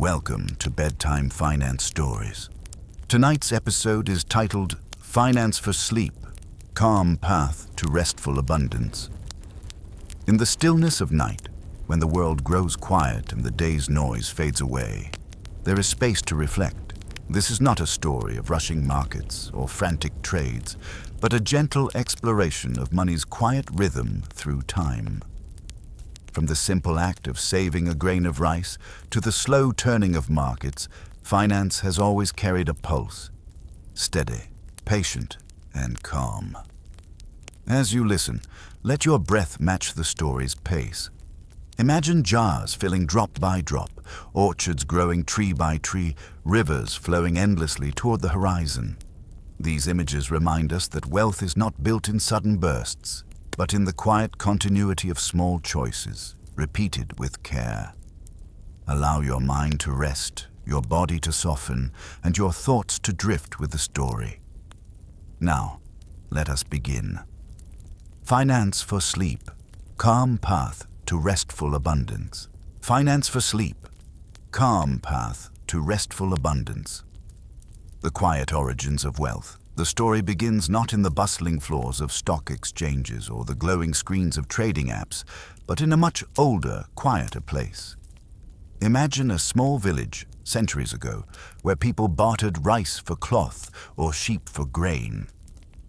Welcome to Bedtime Finance Stories. Tonight's episode is titled Finance for Sleep, Calm Path to Restful Abundance. In the stillness of night, when the world grows quiet and the day's noise fades away, there is space to reflect. This is not a story of rushing markets or frantic trades, but a gentle exploration of money's quiet rhythm through time. From the simple act of saving a grain of rice to the slow turning of markets, finance has always carried a pulse, steady, patient, and calm. As you listen, let your breath match the story's pace. Imagine jars filling drop by drop, orchards growing tree by tree, rivers flowing endlessly toward the horizon. These images remind us that wealth is not built in sudden bursts, but in the quiet continuity of small choices, repeated with care. Allow your mind to rest, your body to soften, and your thoughts to drift with the story. Now, let us begin. Finance for Sleep, Calm Path to Restful Abundance. Finance for Sleep, Calm Path to Restful Abundance. The quiet origins of wealth. The story begins not in the bustling floors of stock exchanges or the glowing screens of trading apps, but in a much older, quieter place. Imagine a small village, centuries ago, where people bartered rice for cloth or sheep for grain.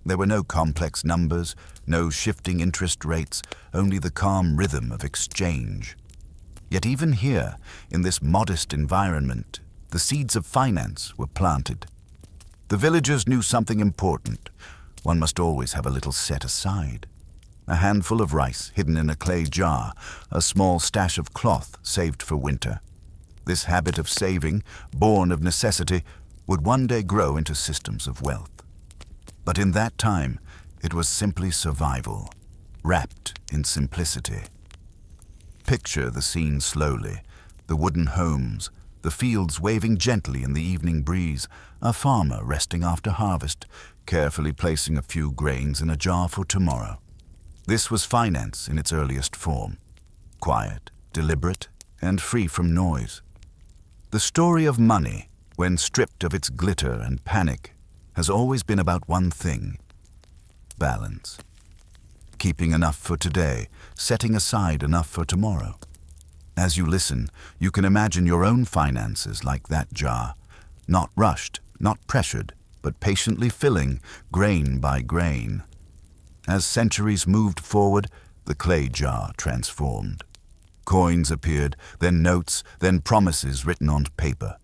There were no complex numbers, no shifting interest rates, only the calm rhythm of exchange. Yet even here, in this modest environment, the seeds of finance were planted. The villagers knew something important. One must always have a little set aside. A handful of rice hidden in a clay jar, a small stash of cloth saved for winter. This habit of saving, born of necessity, would one day grow into systems of wealth. But in that time, it was simply survival, wrapped in simplicity. Picture the scene slowly, the wooden homes, the fields waving gently in the evening breeze, a farmer resting after harvest, carefully placing a few grains in a jar for tomorrow. This was finance in its earliest form, quiet, deliberate, and free from noise. The story of money, when stripped of its glitter and panic, has always been about one thing: balance. Keeping enough for today, setting aside enough for tomorrow. As you listen, you can imagine your own finances like that jar, not rushed, not pressured, but patiently filling, grain by grain. As centuries moved forward, the clay jar transformed. Coins appeared, then notes, then promises written on paper.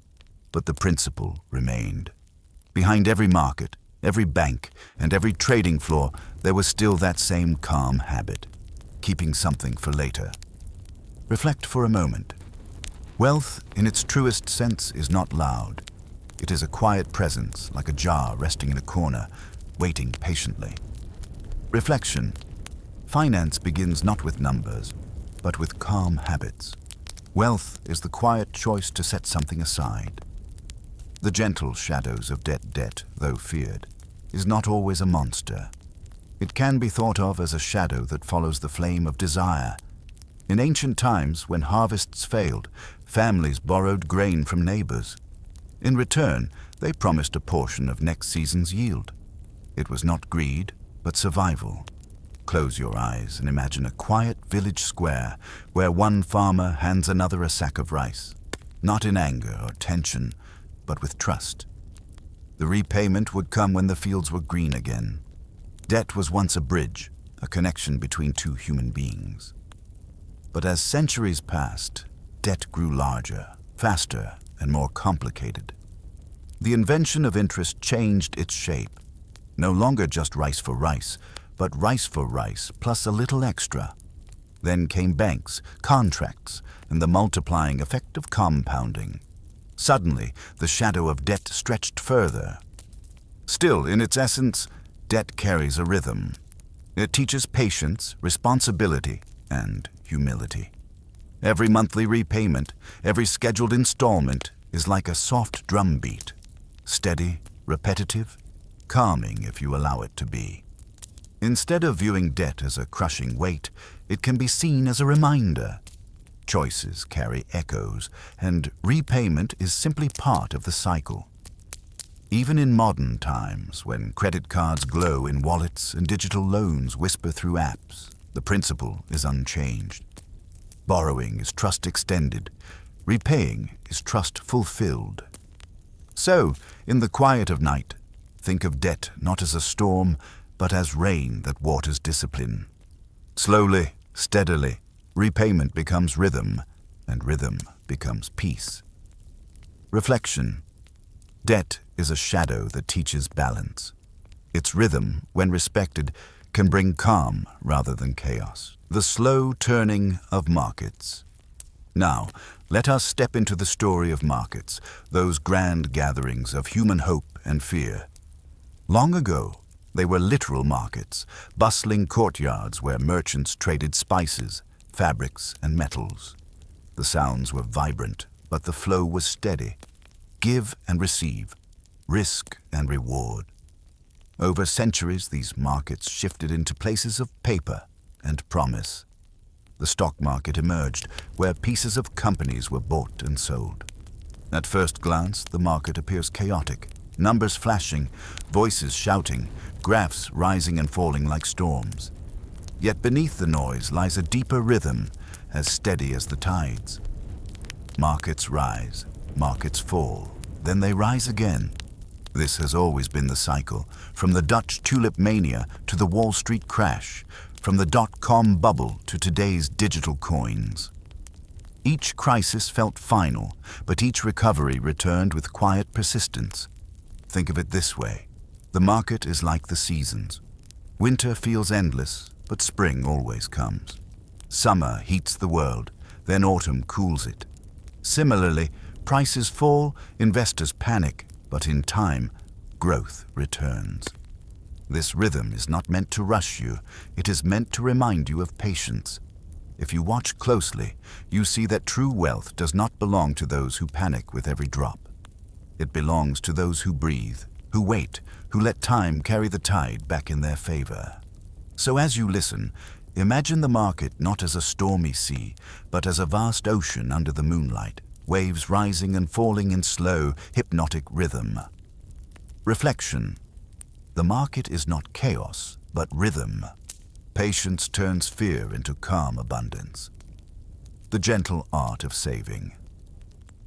But the principle remained. Behind every market, every bank, and every trading floor, there was still that same calm habit, keeping something for later. Reflect for a moment. Wealth, in its truest sense, is not loud. It is a quiet presence, like a jar resting in a corner, waiting patiently. Reflection. Finance begins not with numbers, but with calm habits. Wealth is the quiet choice to set something aside. The gentle shadows of debt, though feared, is not always a monster. It can be thought of as a shadow that follows the flame of desire. In ancient times, when harvests failed, families borrowed grain from neighbors. In return, they promised a portion of next season's yield. It was not greed, but survival. Close your eyes and imagine a quiet village square where one farmer hands another a sack of rice, not in anger or tension, but with trust. The repayment would come when the fields were green again. Debt was once a bridge, a connection between two human beings. But as centuries passed, debt grew larger, faster, and more complicated. The invention of interest changed its shape. No longer just rice for rice, but rice for rice plus a little extra. Then came banks, contracts, and the multiplying effect of compounding. Suddenly, the shadow of debt stretched further. Still, in its essence, debt carries a rhythm. It teaches patience, responsibility, and humility. Every monthly repayment, every scheduled installment is like a soft drumbeat, steady, repetitive, calming if you allow it to be. Instead of viewing debt as a crushing weight, it can be seen as a reminder. Choices carry echoes, and repayment is simply part of the cycle. Even in modern times, when credit cards glow in wallets and digital loans whisper through apps, the principle is unchanged. Borrowing is trust extended. Repaying is trust fulfilled. So, in the quiet of night, think of debt not as a storm, but as rain that waters discipline. Slowly, steadily, repayment becomes rhythm, and rhythm becomes peace. Reflection. Debt is a shadow that teaches balance. Its rhythm, when respected, can bring calm rather than chaos. The slow turning of markets. Now, let us step into the story of markets, those grand gatherings of human hope and fear. Long ago, they were literal markets, bustling courtyards where merchants traded spices, fabrics, and metals. The sounds were vibrant, but the flow was steady. Give and receive, risk and reward. Over centuries, these markets shifted into places of paper and promise. The stock market emerged, where pieces of companies were bought and sold. At first glance, the market appears chaotic, numbers flashing, voices shouting, graphs rising and falling like storms. Yet beneath the noise lies a deeper rhythm, as steady as the tides. Markets rise, markets fall, then they rise again. This has always been the cycle, from the Dutch tulip mania to the Wall Street crash, from the dot-com bubble to today's digital coins. Each crisis felt final, but each recovery returned with quiet persistence. Think of it this way. The market is like the seasons. Winter feels endless, but spring always comes. Summer heats the world, then autumn cools it. Similarly, prices fall, investors panic, but in time, growth returns. This rhythm is not meant to rush you, it is meant to remind you of patience. If you watch closely, you see that true wealth does not belong to those who panic with every drop. It belongs to those who breathe, who wait, who let time carry the tide back in their favor. So as you listen, imagine the market not as a stormy sea, but as a vast ocean under the moonlight, waves rising and falling in slow, hypnotic rhythm. Reflection. The market is not chaos, but rhythm. Patience turns fear into calm abundance. The gentle art of saving.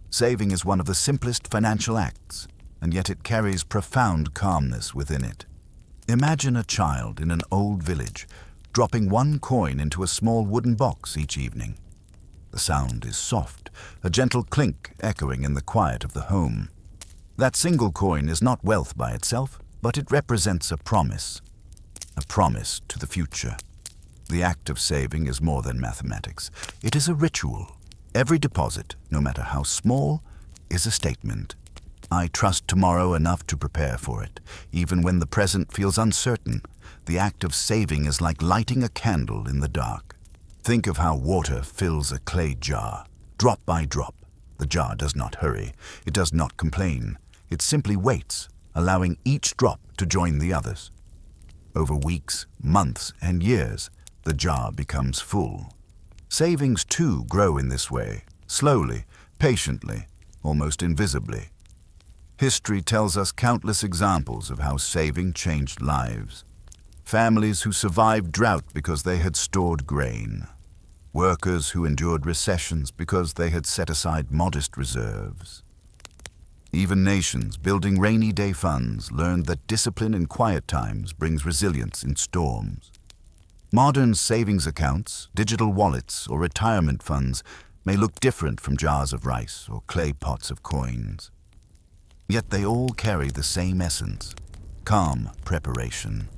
Saving is one of the simplest financial acts, and yet it carries profound calmness within it. Imagine a child in an old village, dropping one coin into a small wooden box each evening. The sound is soft, a gentle clink echoing in the quiet of the home. That single coin is not wealth by itself, but it represents a promise to the future. The act of saving is more than mathematics. It is a ritual. Every deposit, no matter how small, is a statement. I trust tomorrow enough to prepare for it. Even when the present feels uncertain, the act of saving is like lighting a candle in the dark. Think of how water fills a clay jar, drop by drop. The jar does not hurry. It does not complain. It simply waits, allowing each drop to join the others. Over weeks, months, and years, the jar becomes full. Savings, too, grow in this way, slowly, patiently, almost invisibly. History tells us countless examples of how saving changed lives. Families who survived drought because they had stored grain. Workers who endured recessions because they had set aside modest reserves. Even nations building rainy day funds learned that discipline in quiet times brings resilience in storms. Modern savings accounts, digital wallets, or retirement funds may look different from jars of rice or clay pots of coins. Yet they all carry the same essence: calm preparation.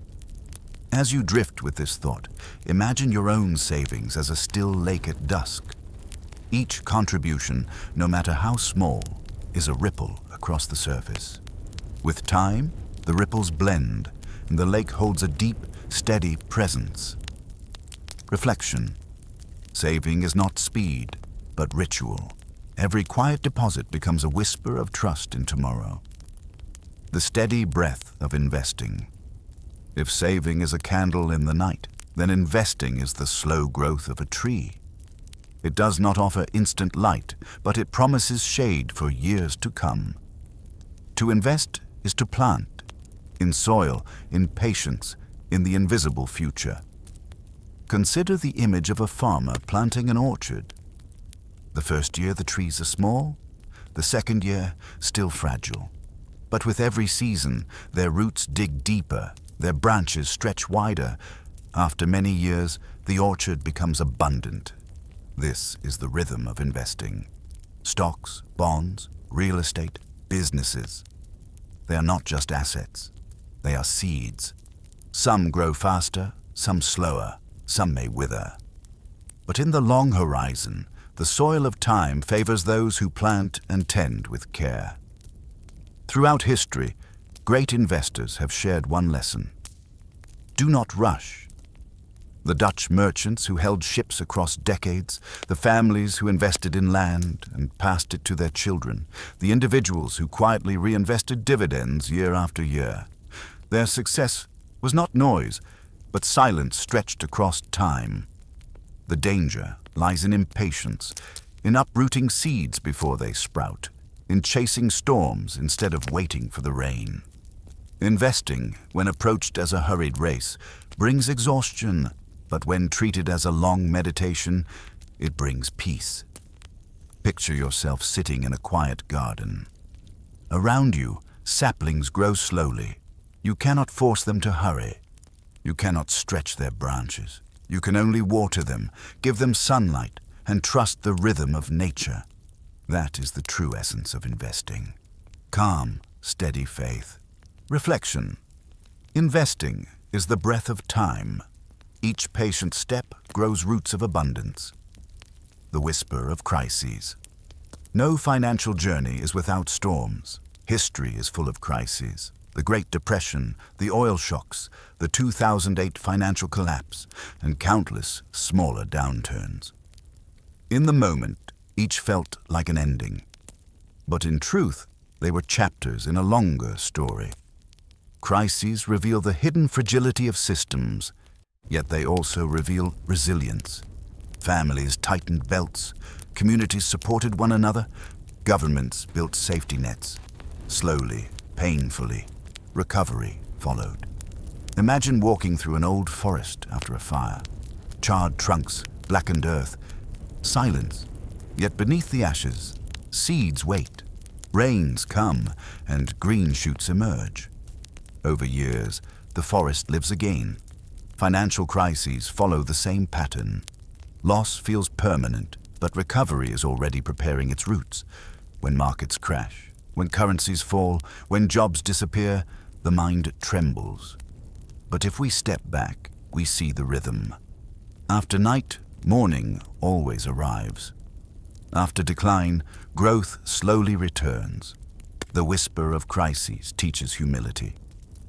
As you drift with this thought, imagine your own savings as a still lake at dusk. Each contribution, no matter how small, is a ripple across the surface. With time, the ripples blend, and the lake holds a deep, steady presence. Reflection. Saving is not speed, but ritual. Every quiet deposit becomes a whisper of trust in tomorrow. The steady breath of investing. If saving is a candle in the night, then investing is the slow growth of a tree. It does not offer instant light, but it promises shade for years to come. To invest is to plant, in soil, in patience, in the invisible future. Consider the image of a farmer planting an orchard. The first year the trees are small, the second year still fragile. But with every season, their roots dig deeper, their branches stretch wider. After many years, the orchard becomes abundant. This is the rhythm of investing. Stocks, bonds, real estate, businesses. They are not just assets. They are seeds. Some grow faster, some slower, some may wither. But in the long horizon, the soil of time favors those who plant and tend with care. Throughout history, great investors have shared one lesson. Do not rush. The Dutch merchants who held ships across decades, the families who invested in land and passed it to their children, the individuals who quietly reinvested dividends year after year. Their success was not noise, but silence stretched across time. The danger lies in impatience, in uprooting seeds before they sprout, in chasing storms instead of waiting for the rain. Investing, when approached as a hurried race, brings exhaustion, but when treated as a long meditation, it brings peace. Picture yourself sitting in a quiet garden. Around you, saplings grow slowly. You cannot force them to hurry. You cannot stretch their branches. You can only water them, give them sunlight, and trust the rhythm of nature. That is the true essence of investing. Calm, steady faith. Reflection. Investing is the breath of time. Each patient step grows roots of abundance. The whisper of crises. No financial journey is without storms. History is full of crises. The Great Depression, the oil shocks, the 2008 financial collapse, and countless smaller downturns. In the moment, each felt like an ending. But in truth, they were chapters in a longer story. Crises reveal the hidden fragility of systems, yet they also reveal resilience. Families tightened belts, communities supported one another, governments built safety nets. Slowly, painfully, recovery followed. Imagine walking through an old forest after a fire. Charred trunks, blackened earth, silence. Yet beneath the ashes, seeds wait. Rains come, and green shoots emerge. Over years, the forest lives again. Financial crises follow the same pattern. Loss feels permanent, but recovery is already preparing its roots. When markets crash, when currencies fall, when jobs disappear, the mind trembles. But if we step back, we see the rhythm. After night, morning always arrives. After decline, growth slowly returns. The whisper of crises teaches humility.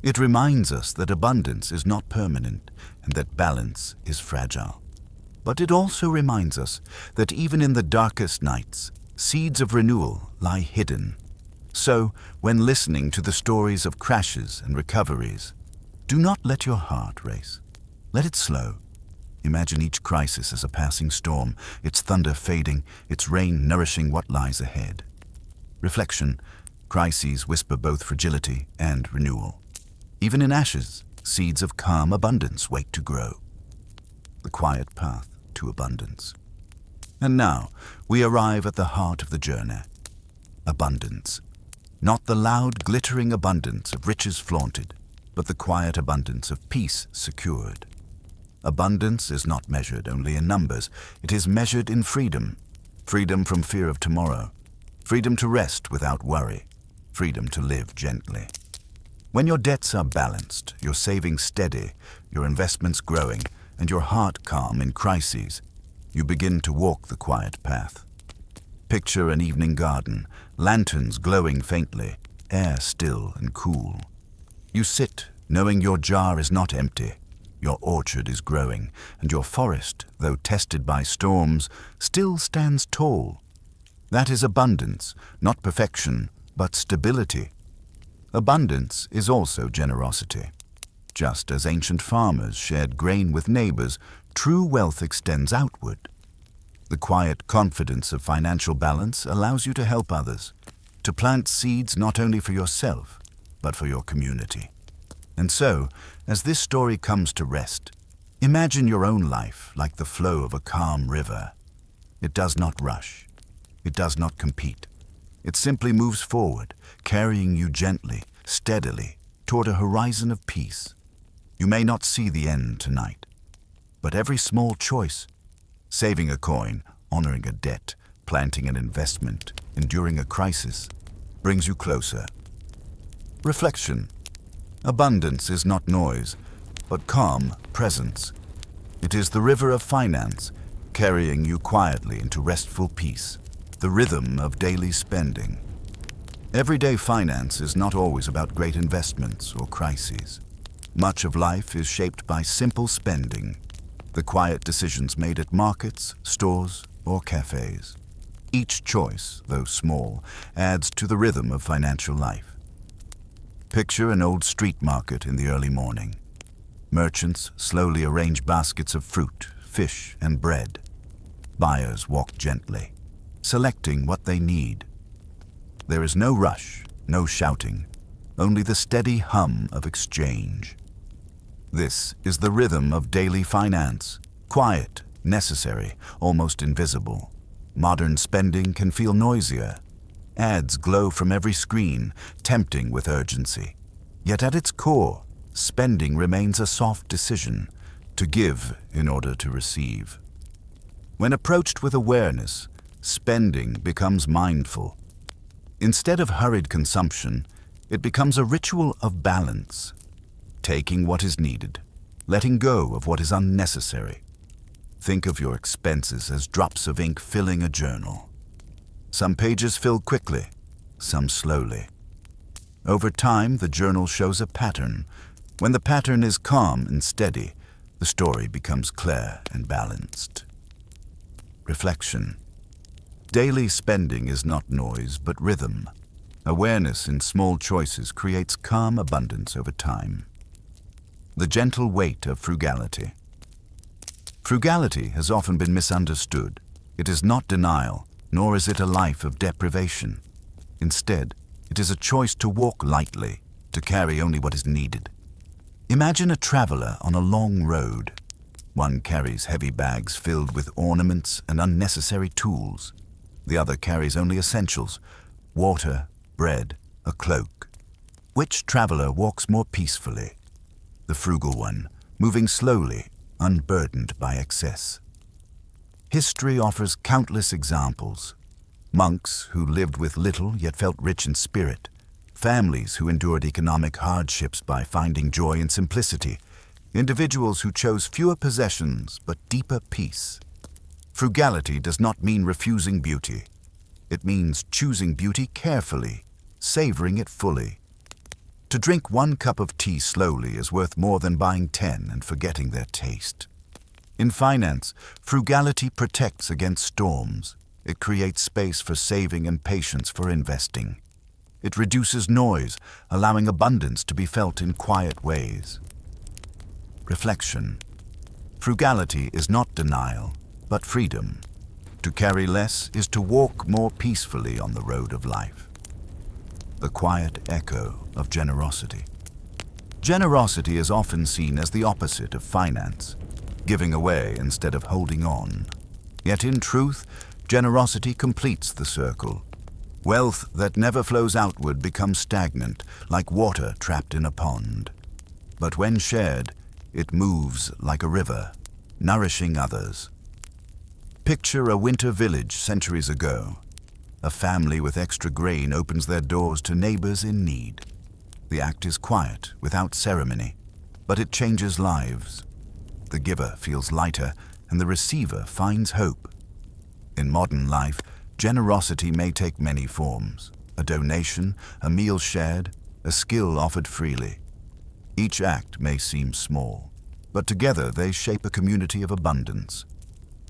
It reminds us that abundance is not permanent and that balance is fragile. But it also reminds us that even in the darkest nights, seeds of renewal lie hidden. So, when listening to the stories of crashes and recoveries, do not let your heart race. Let it slow. Imagine each crisis as a passing storm, its thunder fading, its rain nourishing what lies ahead. Reflection. Crises whisper both fragility and renewal. Even in ashes, seeds of calm abundance wait to grow. The quiet path to abundance. And now, we arrive at the heart of the journey. Abundance. Not the loud, glittering abundance of riches flaunted, but the quiet abundance of peace secured. Abundance is not measured only in numbers. It is measured in freedom. Freedom from fear of tomorrow. Freedom to rest without worry. Freedom to live gently. When your debts are balanced, your savings steady, your investments growing, and your heart calm in crises, you begin to walk the quiet path. Picture an evening garden, lanterns glowing faintly, air still and cool. You sit, knowing your jar is not empty. Your orchard is growing, and your forest, though tested by storms, still stands tall. That is abundance, not perfection, but stability. Abundance is also generosity. Just as ancient farmers shared grain with neighbors, true wealth extends outward. The quiet confidence of financial balance allows you to help others, to plant seeds not only for yourself, but for your community. And so, as this story comes to rest, imagine your own life like the flow of a calm river. It does not rush. It does not compete. It simply moves forward, carrying you gently, steadily, toward a horizon of peace. You may not see the end tonight, but every small choice, saving a coin, honoring a debt, planting an investment, enduring a crisis, brings you closer. Reflection. Abundance is not noise, but calm presence. It is the river of finance, carrying you quietly into restful peace, the rhythm of daily spending. Everyday finance is not always about great investments or crises. Much of life is shaped by simple spending, the quiet decisions made at markets, stores, or cafes. Each choice, though small, adds to the rhythm of financial life. Picture an old street market in the early morning. Merchants slowly arrange baskets of fruit, fish, and bread. Buyers walk gently, selecting what they need. There is no rush, no shouting, only the steady hum of exchange. This is the rhythm of daily finance, quiet, necessary, almost invisible. Modern spending can feel noisier. Ads glow from every screen, tempting with urgency. Yet at its core, spending remains a soft decision, to give in order to receive. When approached with awareness, spending becomes mindful. Instead of hurried consumption, it becomes a ritual of balance, taking what is needed, letting go of what is unnecessary. Think of your expenses as drops of ink filling a journal. Some pages fill quickly, some slowly. Over time, the journal shows a pattern. When the pattern is calm and steady, the story becomes clear and balanced. Reflection. Daily spending is not noise, but rhythm. Awareness in small choices creates calm abundance over time. The gentle weight of frugality. Frugality has often been misunderstood. It is not denial, nor is it a life of deprivation. Instead, it is a choice to walk lightly, to carry only what is needed. Imagine a traveler on a long road. One carries heavy bags filled with ornaments and unnecessary tools. The other carries only essentials: water, bread, a cloak. Which traveler walks more peacefully? The frugal one, moving slowly, unburdened by excess. History offers countless examples. Monks who lived with little yet felt rich in spirit. Families who endured economic hardships by finding joy in simplicity. Individuals who chose fewer possessions but deeper peace. Frugality does not mean refusing beauty. It means choosing beauty carefully, savoring it fully. To drink 1 cup of tea slowly is worth more than buying 10 and forgetting their taste. In finance, frugality protects against storms. It creates space for saving and patience for investing. It reduces noise, allowing abundance to be felt in quiet ways. Reflection. Frugality is not denial, but freedom. To carry less is to walk more peacefully on the road of life. The quiet echo of generosity. Generosity is often seen as the opposite of finance, giving away instead of holding on. Yet in truth, generosity completes the circle. Wealth that never flows outward becomes stagnant, like water trapped in a pond. But when shared, it moves like a river, nourishing others. Picture a winter village centuries ago. A family with extra grain opens their doors to neighbors in need. The act is quiet, without ceremony, but it changes lives. The giver feels lighter, and the receiver finds hope. In modern life, generosity may take many forms: a donation, a meal shared, a skill offered freely. Each act may seem small, but together they shape a community of abundance.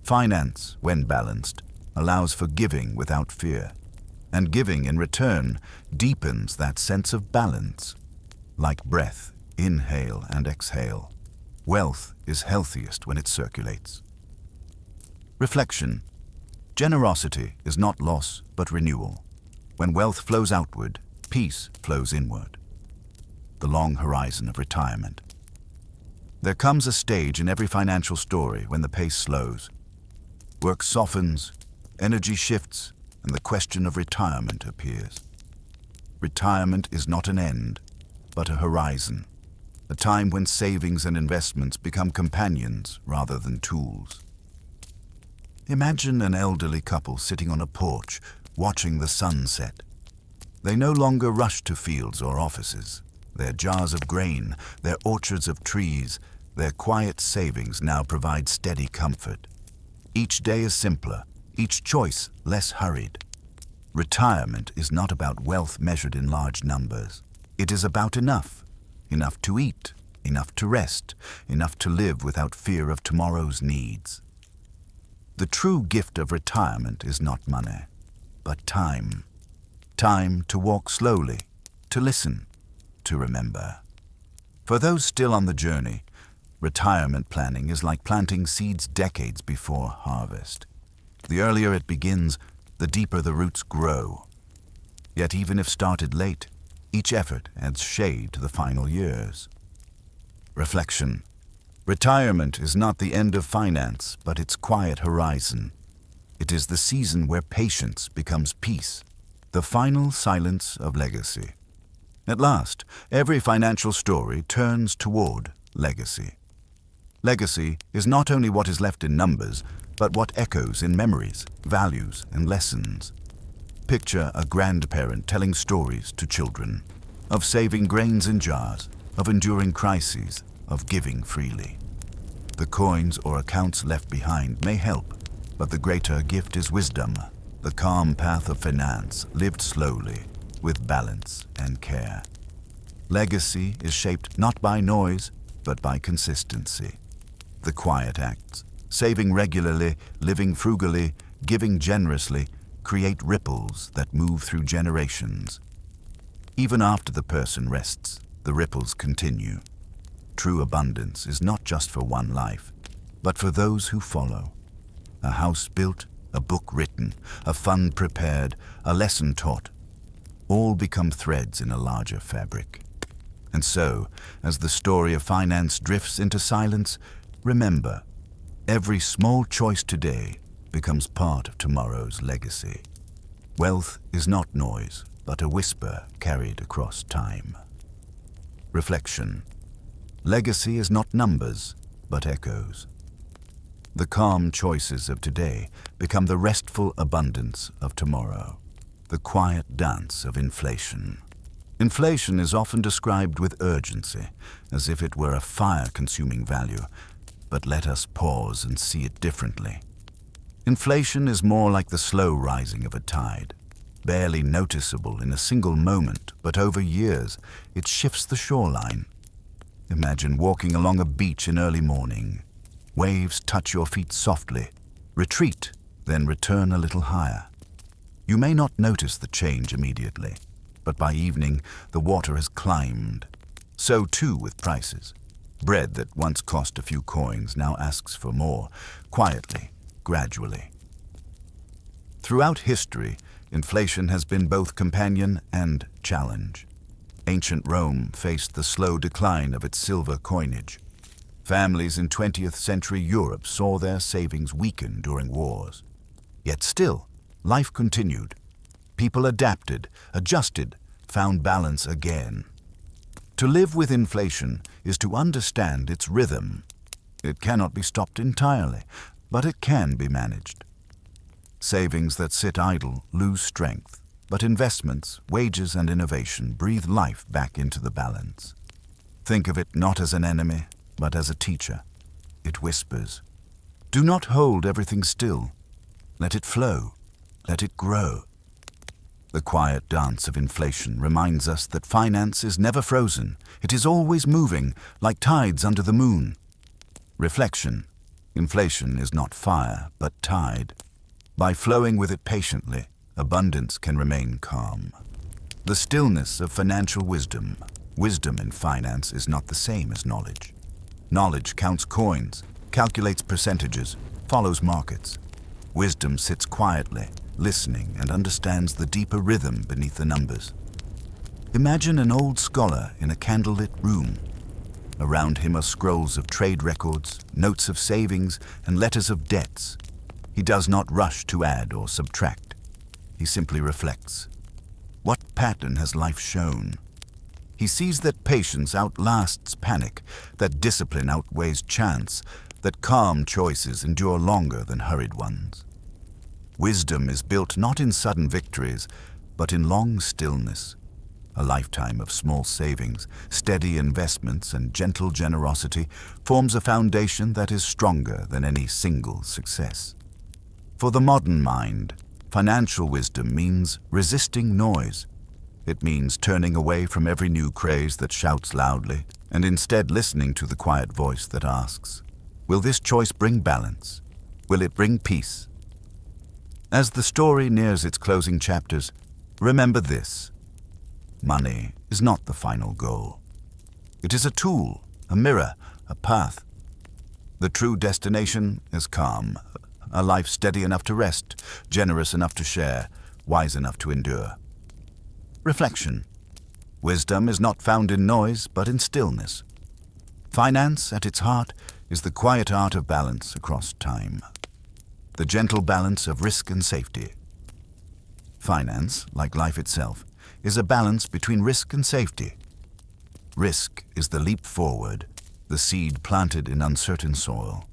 Finance, when balanced, allows for giving without fear, and giving in return deepens that sense of balance. Like breath, inhale and exhale, wealth is healthiest when it circulates. Reflection. Generosity is not loss, but renewal. When wealth flows outward, peace flows inward. The long horizon of retirement. There comes a stage in every financial story when the pace slows. Work softens, energy shifts, and the question of retirement appears. Retirement is not an end, but a horizon, a time when savings and investments become companions rather than tools. Imagine an elderly couple sitting on a porch, watching the sun set. They no longer rush to fields or offices. Their jars of grain, their orchards of trees, their quiet savings now provide steady comfort. Each day is simpler, each choice less hurried. Retirement is not about wealth measured in large numbers. It is about enough. Enough to eat, enough to rest, enough to live without fear of tomorrow's needs. The true gift of retirement is not money, but time. Time to walk slowly, to listen, to remember. For those still on the journey, retirement planning is like planting seeds decades before harvest. The earlier it begins, the deeper the roots grow. Yet even if started late, each effort adds shade to the final years. Reflection. Retirement is not the end of finance, but its quiet horizon. It is the season where patience becomes peace, the final silence of legacy. At last, every financial story turns toward legacy. Legacy is not only what is left in numbers, but what echoes in memories, values, and lessons. Picture a grandparent telling stories to children, of saving grains in jars, of enduring crises, of giving freely. The coins or accounts left behind may help, but the greater gift is wisdom, the calm path of finance lived slowly, with balance and care. Legacy is shaped not by noise, but by consistency. The quiet acts, saving regularly, living frugally, giving generously, create ripples that move through generations. Even after the person rests, the ripples continue. True abundance is not just for one life, but for those who follow. A house built, a book written, a fund prepared, a lesson taught, all become threads in a larger fabric. And so, as the story of finance drifts into silence, remember, every small choice today becomes part of tomorrow's legacy. Wealth is not noise, but a whisper carried across time. Reflection. Legacy is not numbers, but echoes. The calm choices of today become the restful abundance of tomorrow, the quiet dance of inflation. Inflation is often described with urgency, as if it were a fire-consuming value, but let us pause and see it differently. Inflation is more like the slow rising of a tide, barely noticeable in a single moment, but over years it shifts the shoreline. Imagine walking along a beach in early morning. Waves touch your feet softly, retreat, then return a little higher. You may not notice the change immediately, but by evening the water has climbed. So too with prices. Bread that once cost a few coins now asks for more, quietly, gradually. Throughout history, inflation has been both companion and challenge. Ancient Rome faced the slow decline of its silver coinage. Families in 20th century Europe saw their savings weaken during wars. Yet still, life continued. People adapted, adjusted, found balance again. To live with inflation is to understand its rhythm. It cannot be stopped entirely, but it can be managed. Savings that sit idle lose strength, but investments, wages, and innovation breathe life back into the balance. Think of it not as an enemy, but as a teacher. It whispers, "Do not hold everything still. Let it flow. Let it grow." The quiet dance of inflation reminds us that finance is never frozen. It is always moving, like tides under the moon. Reflection. Inflation is not fire, but tide. By flowing with it patiently, abundance can remain calm. The stillness of financial wisdom. Wisdom in finance is not the same as knowledge. Knowledge counts coins, calculates percentages, follows markets. Wisdom sits quietly, listening, and understands the deeper rhythm beneath the numbers. Imagine an old scholar in a candlelit room. Around him are scrolls of trade records, notes of savings, and letters of debts. He does not rush to add or subtract. He simply reflects. What pattern has life shown? He sees that patience outlasts panic, that discipline outweighs chance, that calm choices endure longer than hurried ones. Wisdom is built not in sudden victories, but in long stillness. A lifetime of small savings, steady investments, and gentle generosity forms a foundation that is stronger than any single success. For the modern mind, financial wisdom means resisting noise. It means turning away from every new craze that shouts loudly and instead listening to the quiet voice that asks, will this choice bring balance? Will it bring peace? As the story nears its closing chapters, remember this. Money is not the final goal. It is a tool, a mirror, a path. The true destination is calm, a life steady enough to rest, generous enough to share, wise enough to endure. Reflection. Wisdom is not found in noise, but in stillness. Finance, at its heart, is the quiet art of balance across time. The gentle balance of risk and safety. Finance, like life itself, is a balance between risk and safety. Risk is the leap forward, the seed planted in uncertain soil.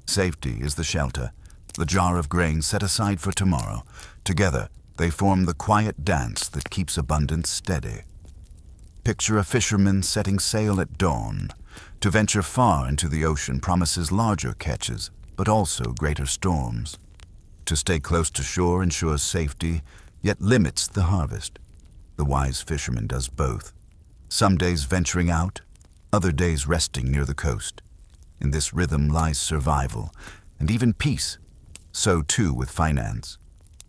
Safety is the shelter, the jar of grain set aside for tomorrow. Together, they form the quiet dance that keeps abundance steady. Picture a fisherman setting sail at dawn. To venture far into the ocean promises larger catches, but also greater storms. To stay close to shore ensures safety, yet limits the harvest. The wise fisherman does both. Some days venturing out, other days resting near the coast. In this rhythm lies survival, and even peace. So too with finance.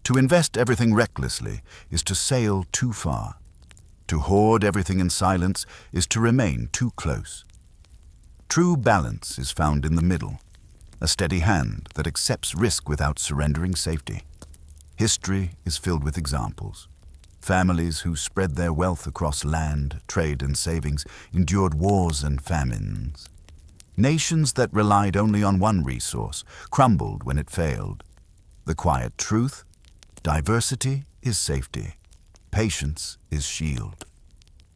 To invest everything recklessly is to sail too far. To hoard everything in silence is to remain too close. True balance is found in the middle, a steady hand that accepts risk without surrendering safety. History is filled with examples. Families who spread their wealth across land, trade, and savings endured wars and famines. Nations that relied only on one resource crumbled when it failed. The quiet truth: diversity is safety. Patience is shield.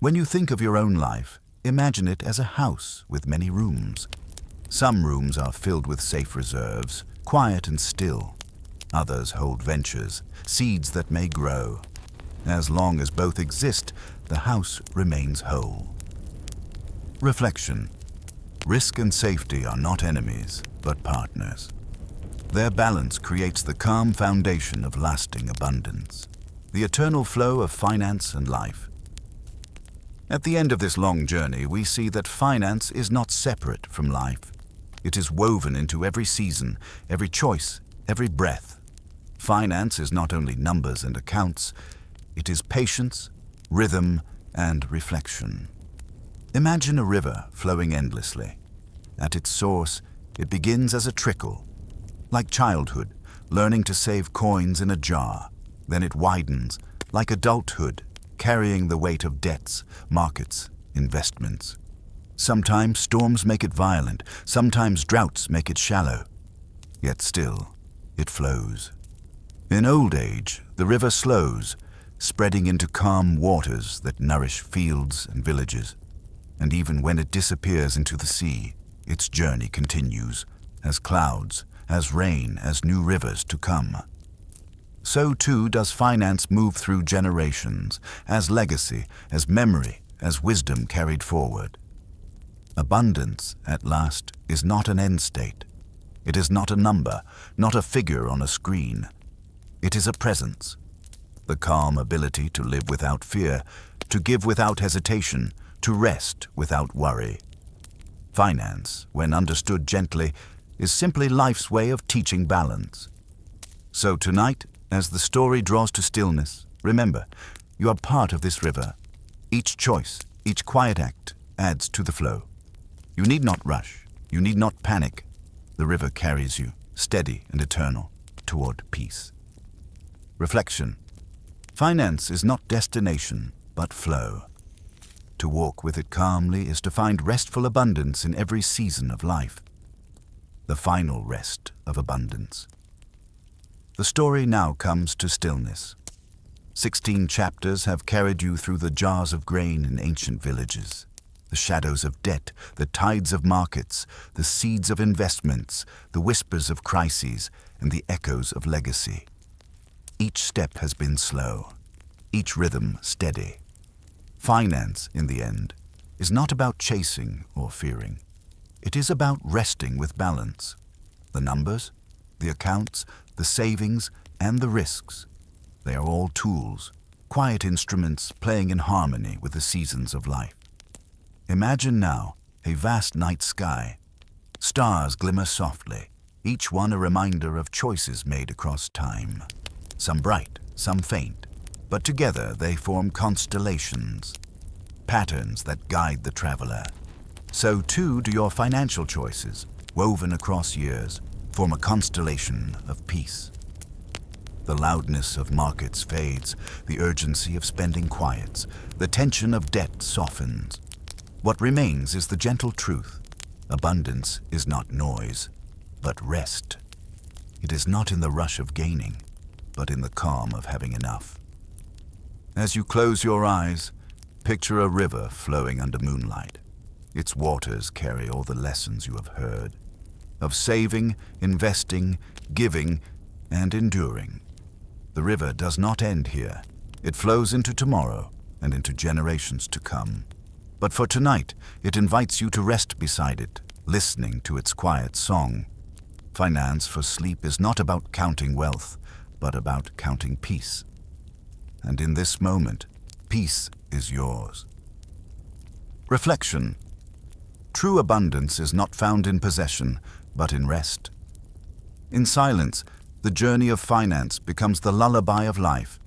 When you think of your own life, imagine it as a house with many rooms. Some rooms are filled with safe reserves, quiet and still. Others hold ventures, seeds that may grow. As long as both exist, the house remains whole. Reflection. Risk and safety are not enemies, but partners. Their balance creates the calm foundation of lasting abundance, the eternal flow of finance and life. At the end of this long journey, we see that finance is not separate from life. It is woven into every season, every choice, every breath. Finance is not only numbers and accounts, it is patience, rhythm, and reflection. Imagine a river flowing endlessly. At its source, it begins as a trickle, like childhood, learning to save coins in a jar. Then it widens, like adulthood, carrying the weight of debts, markets, investments. Sometimes storms make it violent, sometimes droughts make it shallow. Yet still, it flows. In old age, the river slows, spreading into calm waters that nourish fields and villages. And even when it disappears into the sea, its journey continues, as clouds, as rain, as new rivers to come. So too does finance move through generations, as legacy, as memory, as wisdom carried forward. Abundance, at last, is not an end state. It is not a number, not a figure on a screen. It is a presence. The calm ability to live without fear, to give without hesitation, to rest without worry. Finance, when understood gently, is simply life's way of teaching balance. So tonight, as the story draws to stillness, remember, you are part of this river. Each choice, each quiet act adds to the flow. You need not rush. You need not panic. The river carries you, steady and eternal. toward peace. Reflection. Finance is not destination, but flow. To walk with it calmly is to find restful abundance in every season of life. The final rest of abundance. The story now comes to stillness. 16 chapters have carried you through the jars of grain in ancient villages, the shadows of debt, the tides of markets, the seeds of investments, the whispers of crises, and the echoes of legacy. Each step has been slow, each rhythm steady. Finance, in the end, is not about chasing or fearing. It is about resting with balance. The numbers, the accounts, the savings, and the risks. They are all tools, quiet instruments playing in harmony with the seasons of life. Imagine now a vast night sky. Stars glimmer softly, each one a reminder of choices made across time. Some bright, some faint, but together they form constellations, patterns that guide the traveler. So too do your financial choices, woven across years, form a constellation of peace. The loudness of markets fades, the urgency of spending quiets, the tension of debt softens. What remains is the gentle truth. Abundance is not noise, but rest. It is not in the rush of gaining, but in the calm of having enough. As you close your eyes, picture a river flowing under moonlight. Its waters carry all the lessons you have heard of saving, investing, giving, and enduring. The river does not end here. It flows into tomorrow and into generations to come. But for tonight, it invites you to rest beside it, listening to its quiet song. Finance for sleep is not about counting wealth, but about counting peace. And in this moment, peace is yours. Reflection. True abundance is not found in possession, but in rest. In silence, the journey of finance becomes the lullaby of life,